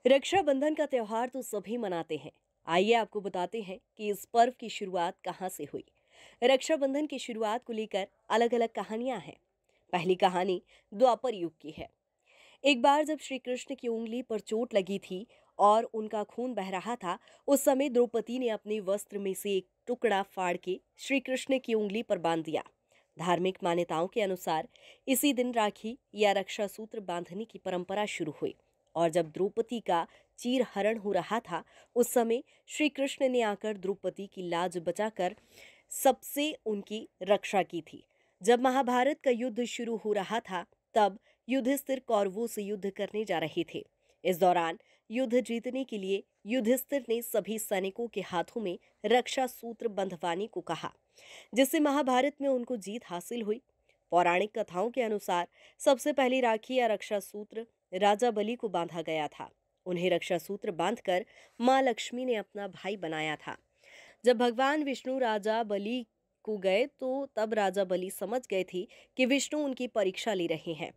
रक्षाबंधन का त्योहार तो सभी मनाते हैं। आइए आपको बताते हैं कि इस पर्व की शुरुआत कहाँ से हुई। रक्षाबंधन की शुरुआत को लेकर अलग अलग कहानियां हैं। पहली कहानी द्वापर युग की है। एक बार जब श्री कृष्ण की उंगली पर चोट लगी थी और उनका खून बह रहा था, उस समय द्रौपदी ने अपने वस्त्र में से एक टुकड़ा फाड़ के श्री कृष्ण की उंगली पर बांध दिया। धार्मिक मान्यताओं के अनुसार इसी दिन राखी या रक्षा सूत्र बांधने की परंपरा शुरू हुई। और जब द्रौपदी का चीर हरण हो रहा था, उस समय श्री कृष्ण ने आकर द्रौपदी की लाज बचाकर सबसे उनकी रक्षा की थी। जब महाभारत का युद्ध शुरू हो रहा था, तब युधिष्ठिर कौरवों से युद्ध करने जा रहे थे। इस दौरान युद्ध जीतने के लिए युधिष्ठिर ने सभी सैनिकों के हाथों में रक्षा सूत्र बंधवाने को कहा, जिससे महाभारत में उनको जीत हासिल हुई। पौराणिक कथाओं के अनुसार सबसे पहली राखी या रक्षा सूत्र राजा बलि को बांधा गया था। उन्हें रक्षा सूत्र बांधकर मां लक्ष्मी ने अपना भाई बनाया था। जब भगवान विष्णु राजा बलि को गए तो तब राजा बलि समझ गए थे कि विष्णु उनकी परीक्षा ले रहे हैं।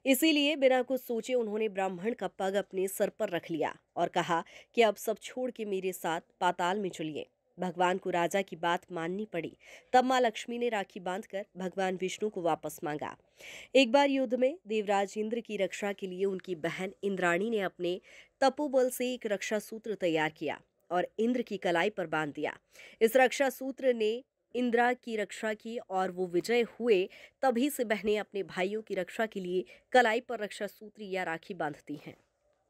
इसीलिए बिना कुछ सोचे उन्होंने ब्राह्मण का पग अपने सर पर रख लिया और कहा कि अब सब छोड़ के मेरे साथ पाताल में चलिए। भगवान को राजा की बात माननी पड़ी। तब मां लक्ष्मी ने राखी बांधकर भगवान विष्णु को वापस मांगा। एक बार युद्ध में देवराज इंद्र की रक्षा के लिए उनकी बहन इंद्राणी ने अपने तपोबल से एक रक्षा सूत्र तैयार किया और इंद्र की कलाई पर बांध दिया। इस रक्षा सूत्र ने इंद्रा की रक्षा की और वो विजय हुए। तभी से बहनें अपने भाइयों की रक्षा के लिए कलाई पर रक्षा सूत्र या राखी बांधती हैं।